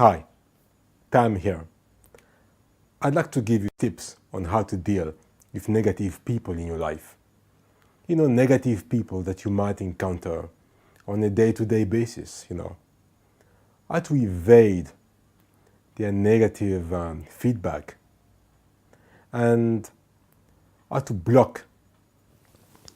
Hi, Tam here. I'd like to give you tips on how to deal with negative people in your life. You know, negative people that you might encounter on a day-to-day basis, How to evade their negative feedback and how to block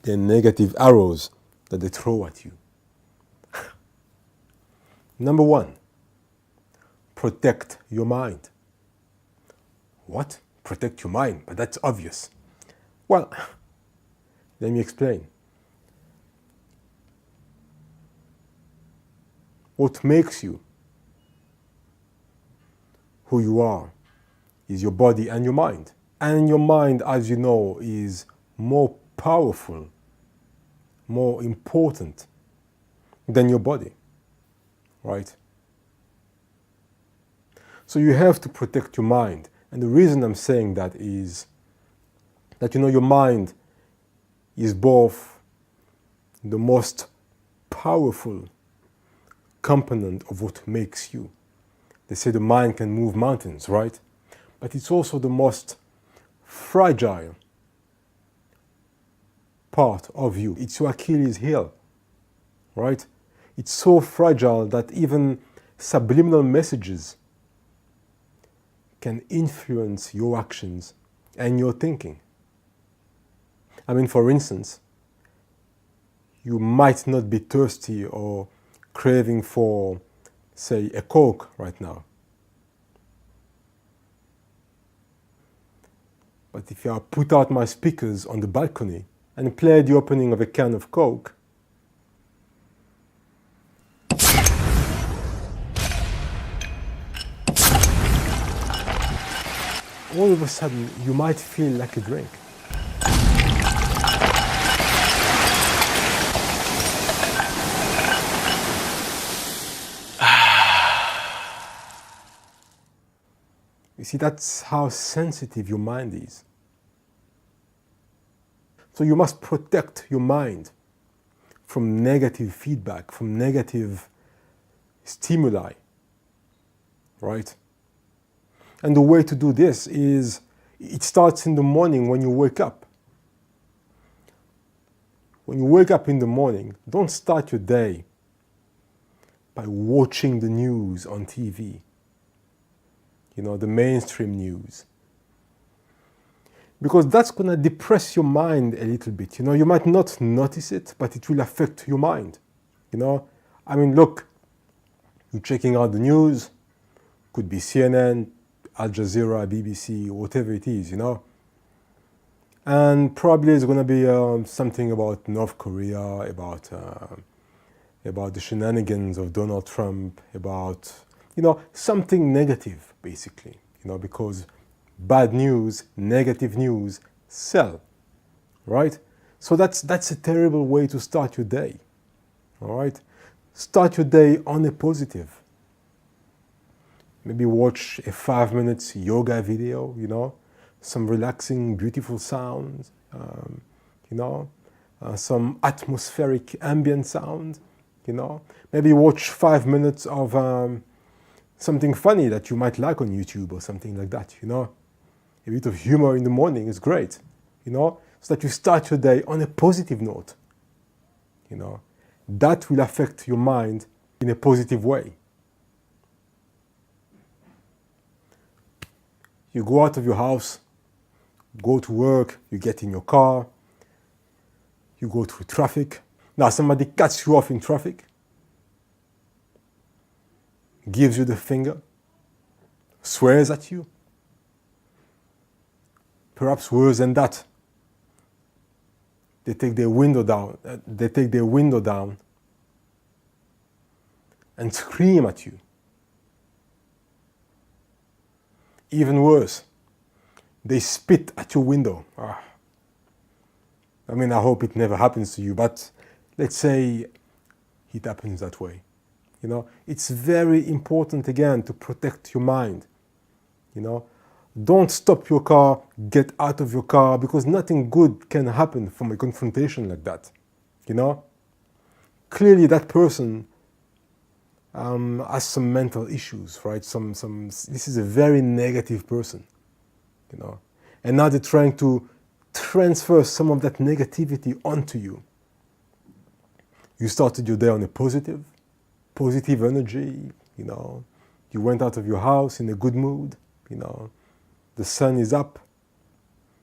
their negative arrows that they throw at you. Number one, protect your mind. What? Protect your mind? But that's obvious. Well, let me explain. What makes you who you are is your body and your mind. And your mind, as you know, is more powerful, more important than your body, right? So you have to protect your mind. And the reason I'm saying that is that, your mind is both the most powerful component of what makes you. They say the mind can move mountains, right? But it's also the most fragile part of you. It's your Achilles heel, right? It's so fragile that even subliminal messages can influence your actions and your thinking. I mean, for instance, you might not be thirsty or craving for, say, a Coke right now. But if I put out my speakers on the balcony and play the opening of a can of Coke, all of a sudden you might feel like a drink. You see, that's how sensitive your mind is. So you must protect your mind from negative feedback, from negative stimuli, right? And the way to do this is, it starts in the morning when you wake up. When you wake up in the morning, don't start your day by watching the news on TV. The mainstream news. Because that's going to depress your mind a little bit. You might not notice it, but it will affect your mind. I mean, look, you're checking out the news, could be CNN, Al Jazeera, BBC, whatever it is, And probably it's going to be something about North Korea, about the shenanigans of Donald Trump, about, something negative, basically, because bad news, negative news sell, right? So that's a terrible way to start your day, all right? Start your day on a positive. Maybe watch a 5-minute yoga video, some relaxing, beautiful sounds, some atmospheric ambient sound, Maybe watch 5 minutes of something funny that you might like on YouTube or something like that, A bit of humor in the morning is great, so that you start your day on a positive note, That will affect your mind in a positive way. You go out of your house, go to work, you get in your car, you go through traffic. Now somebody cuts you off in traffic, gives you the finger, swears at you, perhaps worse than that. They take their window down and scream at you. Even worse, they spit at your window. I mean, I hope it never happens to you, but let's say it happens that way. It's very important, again, to protect your mind. Don't stop your car, get out of your car, because nothing good can happen from a confrontation like that. Clearly that person has some mental issues, right? This is a very negative person, you know. And now they're trying to transfer some of that negativity onto you. You started your day on a positive energy, you know. You went out of your house in a good mood, you know. The sun is up,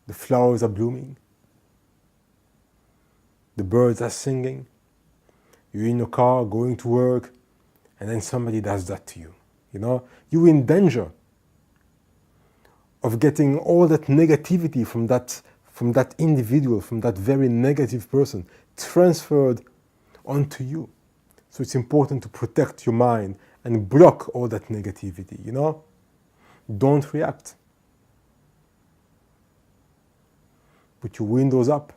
the flowers are blooming, the birds are singing, you're in your car going to work, and then somebody does that to you, you know. You're in danger of getting all that negativity from that individual, from that very negative person, transferred onto you. So it's important to protect your mind and block all that negativity, you know. Don't react. Put your windows up,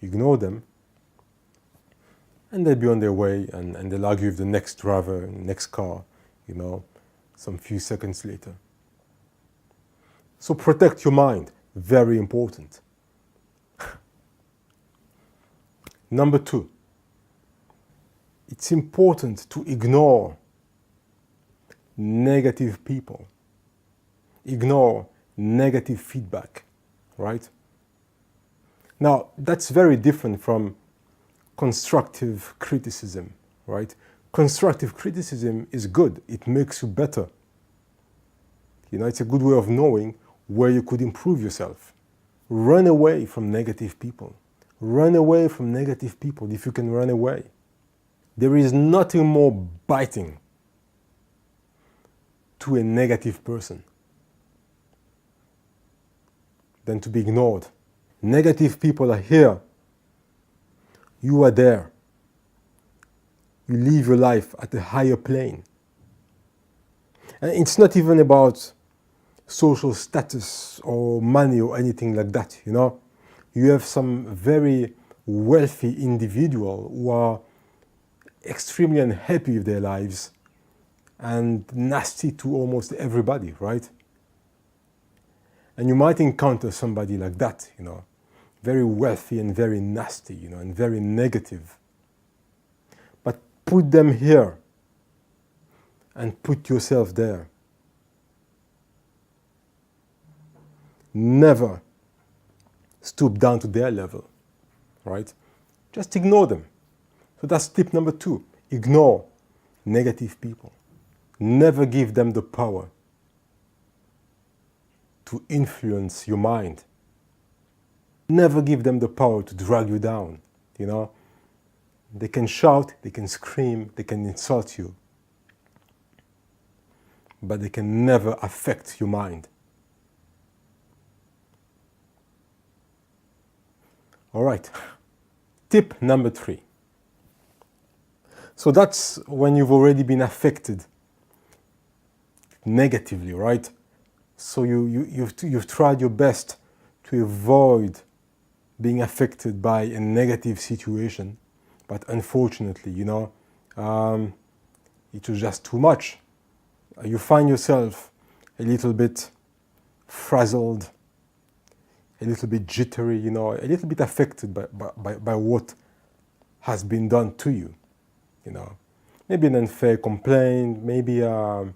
ignore them, and they'll be on their way, and they'll argue with the next driver, next car, you know, some few seconds later. So protect your mind, very important. Number 2, it's important to ignore negative people, ignore negative feedback, right? Now, that's very different from constructive criticism, right? Constructive criticism is good. It makes you better. You know, it's a good way of knowing where you could improve yourself. Run away from negative people. Run away from negative people if you can run away. There is nothing more biting to a negative person than to be ignored. Negative people are here. You are there. You live your life at a higher plane. And it's not even about social status or money or anything like that, you know. You have some very wealthy individuals who are extremely unhappy with their lives and nasty to almost everybody, right? And you might encounter somebody like that, you know, very wealthy and very nasty, you know, and very negative. But put them here and put yourself there. Never stoop down to their level, right? Just ignore them. So that's tip number 2. Ignore negative people. Never give them the power to influence your mind. Never give them the power to drag you down, you know. They can shout, they can scream, they can insult you, but they can never affect your mind. All right, tip number 3. So that's when you've already been affected negatively, right? So you've tried your best to avoid being affected by a negative situation, but unfortunately, you know, it was just too much. You find yourself a little bit frazzled, a little bit jittery, you know, a little bit affected by what has been done to you, you know. Maybe an unfair complaint, maybe it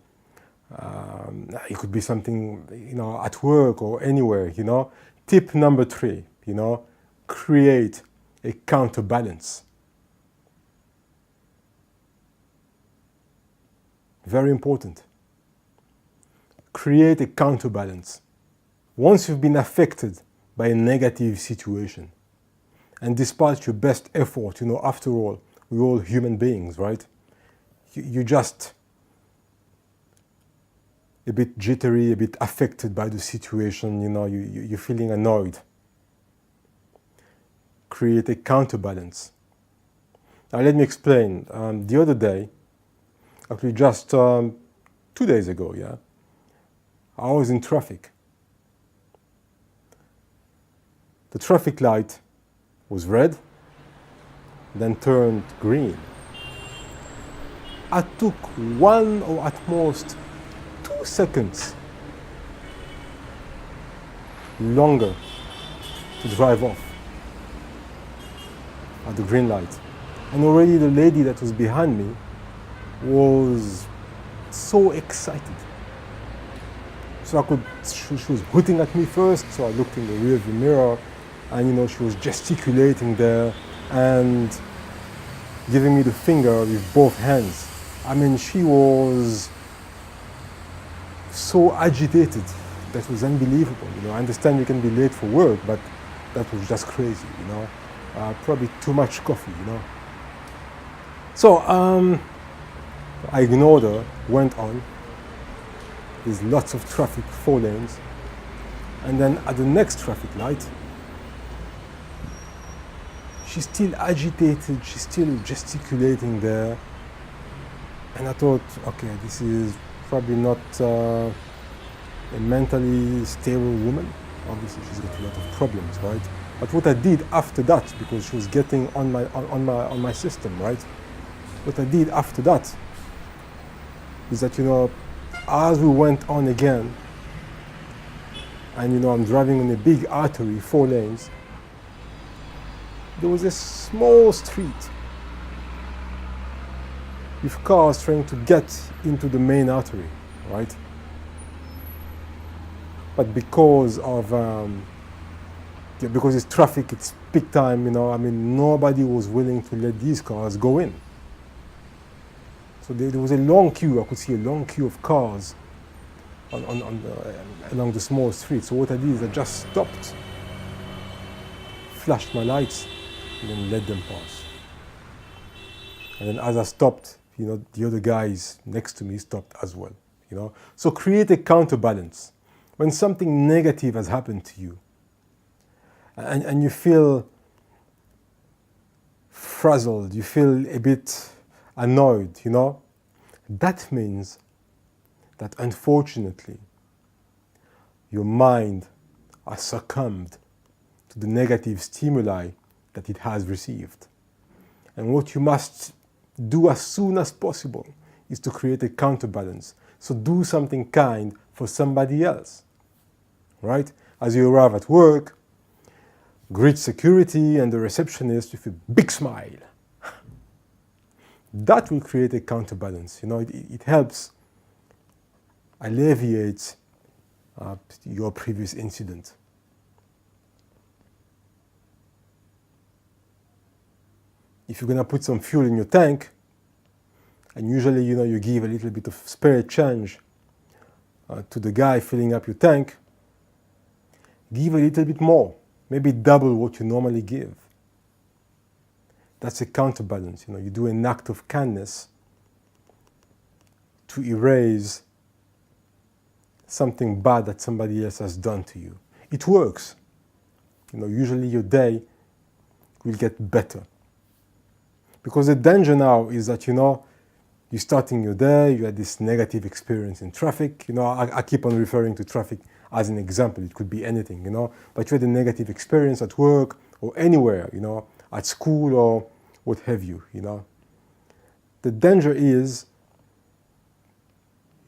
could be something, you know, at work or anywhere, you know. Tip number 3, you know, create a counterbalance. Very important. Create a counterbalance. Once you've been affected by a negative situation, and despite your best effort, you know, after all, we're all human beings, right? You're just a bit jittery, a bit affected by the situation, you know, you're feeling annoyed. Create a counterbalance. Now let me explain. The other day, actually just 2 days ago, yeah, I was in traffic. The traffic light was red, then turned green. I took 1 or at most 2 seconds longer to drive off at the green light. And already the lady that was behind me was so excited. So she was hooting at me first, so I looked in the rearview mirror, and she was gesticulating there and giving me the finger with both hands. I mean, she was so agitated. That was unbelievable. I understand you can be late for work, but that was just crazy. Probably too much coffee. So I ignored her, went on. There's lots of traffic, 4 lanes, and then at the next traffic light, she's still agitated, she's still gesticulating there, and I thought, okay, this is probably not a mentally stable woman. Obviously, she's got a lot of problems, right? But what I did after that, because she was getting on my system, right? What I did after that is that as we went on again, and I'm driving on a big artery, 4 lanes, there was a small street with cars trying to get into the main artery, right? But because it's traffic, it's peak time, nobody was willing to let these cars go in. So there was a long queue. I could see a long queue of cars along the small street. So what I did is I just stopped, flashed my lights, and then let them pass. And then as I stopped, the other guys next to me stopped as well. So create a counterbalance. When something negative has happened to you, and you feel frazzled, you feel a bit annoyed, that means that unfortunately your mind has succumbed to the negative stimuli that it has received. And what you must do as soon as possible is to create a counterbalance. So do something kind for somebody else, right? As you arrive at work, greet security and the receptionist with a big smile. That will create a counterbalance. It helps alleviate your previous incident. If you're going to put some fuel in your tank, and usually you give a little bit of spare change to the guy filling up your tank, give a little bit more, maybe double what you normally give. That's a counterbalance. You do an act of kindness to erase something bad that somebody else has done to you. It works. Usually your day will get better. Because the danger now is that, you're starting your day, you had this negative experience in traffic. I keep on referring to traffic as an example. It could be anything, But you had a negative experience at work or anywhere, at school or what have you, The danger is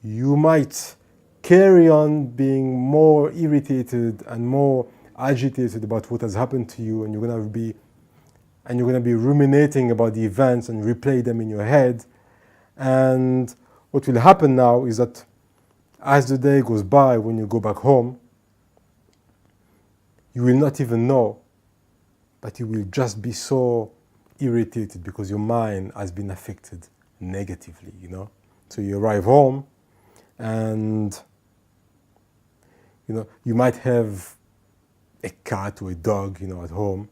you might carry on being more irritated and more agitated about what has happened to you, and you're going to be ruminating about the events and replay them in your head. And what will happen now is that as the day goes by, when you go back home, you will not even know, but you will just be so irritated because your mind has been affected negatively, So you arrive home and, you might have a cat or a dog, at home,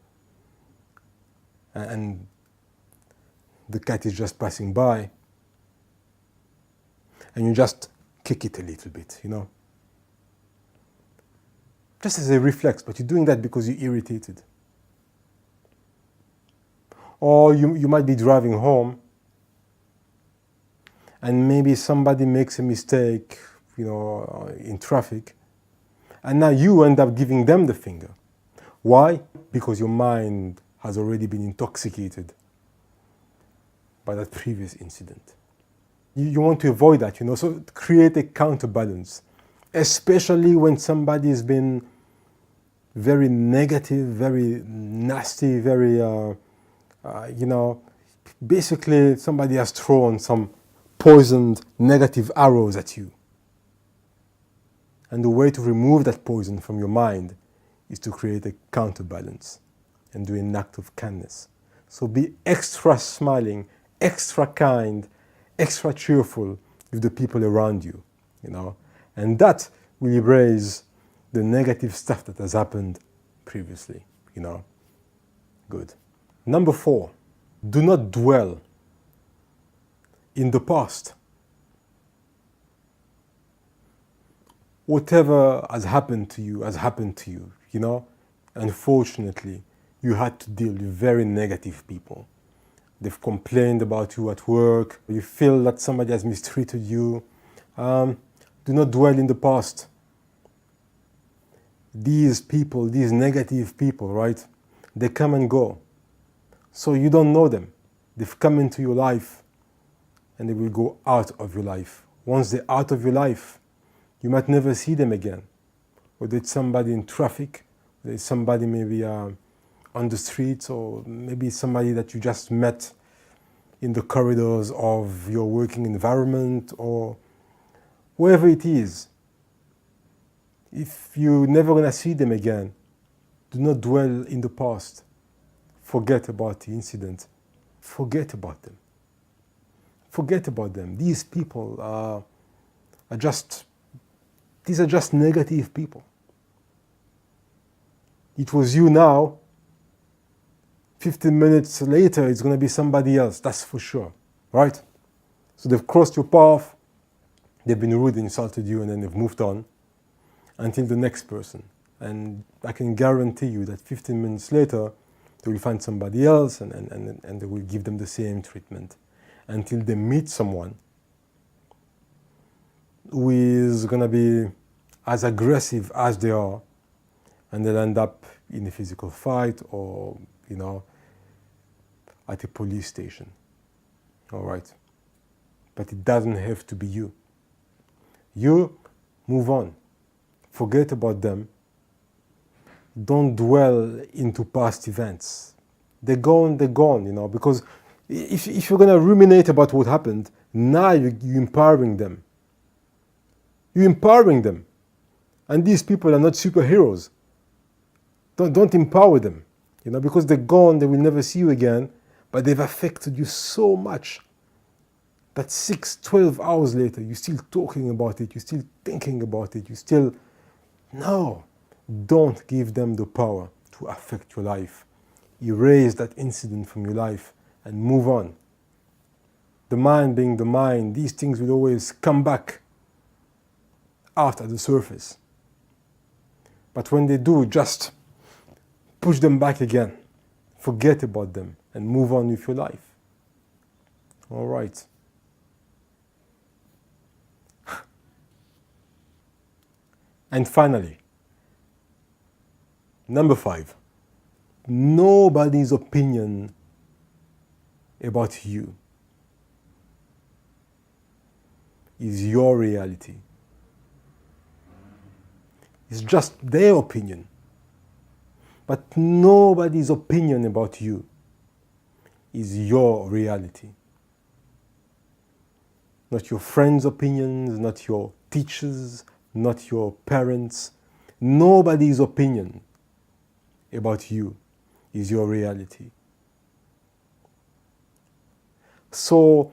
and the cat is just passing by, and you just kick it a little bit, Just as a reflex, but you're doing that because you're irritated. Or you might be driving home, and maybe somebody makes a mistake, in traffic, and now you end up giving them the finger. Why? Because your mind has already been intoxicated by that previous incident. You want to avoid that, so create a counterbalance, especially when somebody has been very negative, very nasty, very, basically somebody has thrown some poisoned negative arrows at you. And the way to remove that poison from your mind is to create a counterbalance and do an act of kindness. So be extra smiling, extra kind, extra cheerful with the people around you, and that will erase the negative stuff that has happened previously, Good. Number 4, do not dwell in the past. Whatever has happened to you has happened to you, Unfortunately, you had to deal with very negative people. They've complained about you at work. You feel that somebody has mistreated you. Do not dwell in the past. These people, these negative people, right? They come and go. So you don't know them. They've come into your life and they will go out of your life. Once they're out of your life, you might never see them again. Whether it's somebody in traffic, whether it's somebody maybe on the streets, or maybe somebody that you just met in the corridors of your working environment, or wherever it is. If you're never going to see them again, do not dwell in the past. Forget about the incident. Forget about them. Forget about them. These people are just negative people. It was you now. 15 minutes later, it's going to be somebody else, that's for sure, right? So they've crossed your path, they've been rude, insulted you, and then they've moved on until the next person. And I can guarantee you that 15 minutes later, they will find somebody else and they will give them the same treatment until they meet someone who is going to be as aggressive as they are, and they'll end up in a physical fight or at a police station. All right? But it doesn't have to be you. You move on. Forget about them. Don't dwell into past events. They're gone, because if you're going to ruminate about what happened, now you're empowering them. You're empowering them. And these people are not superheroes. Don't empower them. Because they're gone, they will never see you again, but they've affected you so much that 12 hours later, you're still talking about it, you're still thinking about it, No, don't give them the power to affect your life. Erase that incident from your life and move on. The mind being the mind, these things will always come back out at the surface. But when they do, just push them back again. Forget about them and move on with your life. All right. And finally, number 5, nobody's opinion about you is your reality. It's just their opinion. But nobody's opinion about you is your reality. Not your friends' opinions, not your teachers, not your parents. Nobody's opinion about you is your reality. So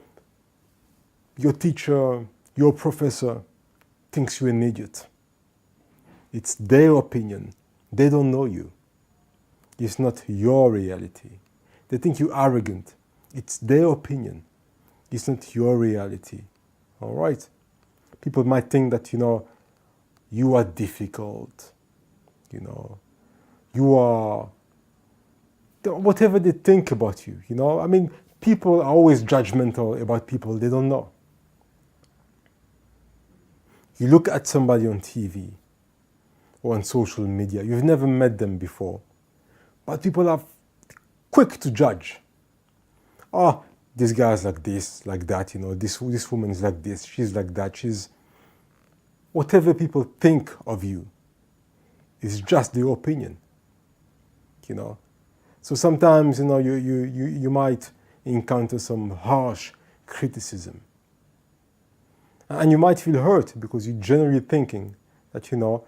your teacher, your professor thinks you're an idiot. It's their opinion. They don't know you. It's not your reality. They think you're arrogant. It's their opinion. It's not your reality. All right? People might think that, you are difficult. You are... whatever they think about you, people are always judgmental about people they don't know. You look at somebody on TV or on social media, you've never met them before, but people are quick to judge. Oh, this guy's like this, like that, this woman is like this, she's like that, whatever people think of you is just their opinion, So sometimes, you might encounter some harsh criticism, And you might feel hurt because you're generally thinking that, you're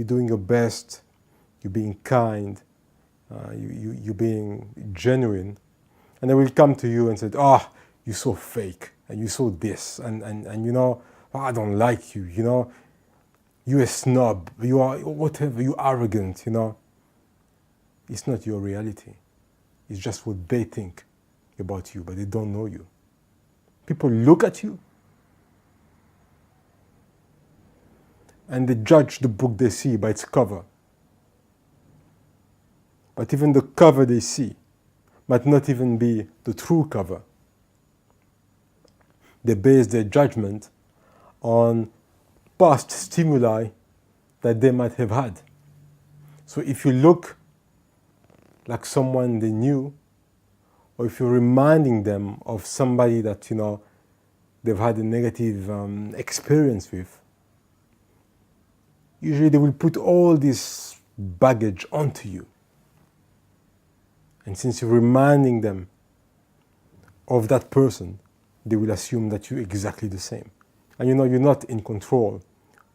doing your best, you're being kind, you're being genuine. And they will come to you and say, you're so fake, and you're so this, and I don't like you, you're a snob, you are whatever, you're arrogant, It's not your reality. It's just what they think about you, but they don't know you. People look at you and they judge the book they see by its cover. But even the cover they see might not even be the true cover. They base their judgment on past stimuli that they might have had. So if you look like someone they knew, or if you're reminding them of somebody that, they've had a negative experience with, usually they will put all this baggage onto you. And since you're reminding them of that person, they will assume that you're exactly the same. And you're not in control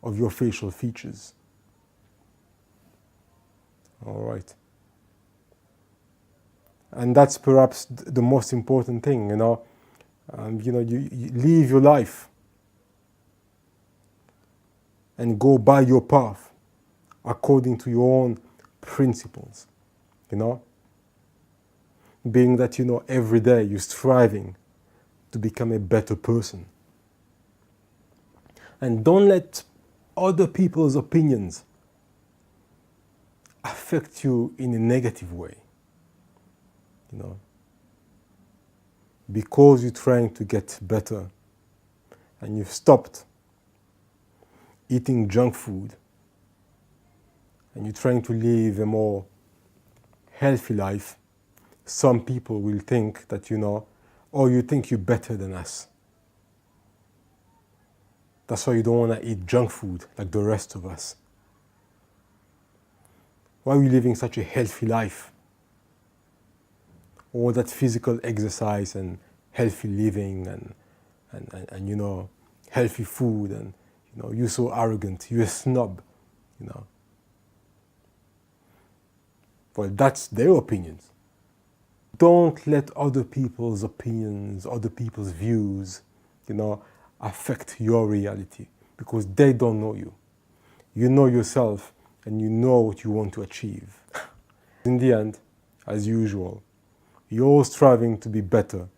of your facial features. All right. And that's perhaps the most important thing, you live your life and go by your path according to your own principles, being that, every day you're striving to become a better person. And don't let other people's opinions affect you in a negative way. Because you're trying to get better and you've stopped eating junk food and you're trying to live a more healthy life, some people will think that, you think you're better than us. That's why you don't want to eat junk food like the rest of us. Why are you living such a healthy life? All that physical exercise and healthy living and healthy food, and you're so arrogant, you're a snob, Well, that's their opinions. Don't let other people's opinions, other people's views, affect your reality, because they don't know you. You know yourself and you know what you want to achieve. In the end, as usual, you're striving to be better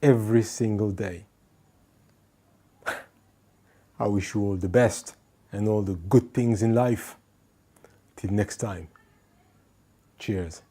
every single day. I wish you all the best and all the good things in life. Till next time. Cheers.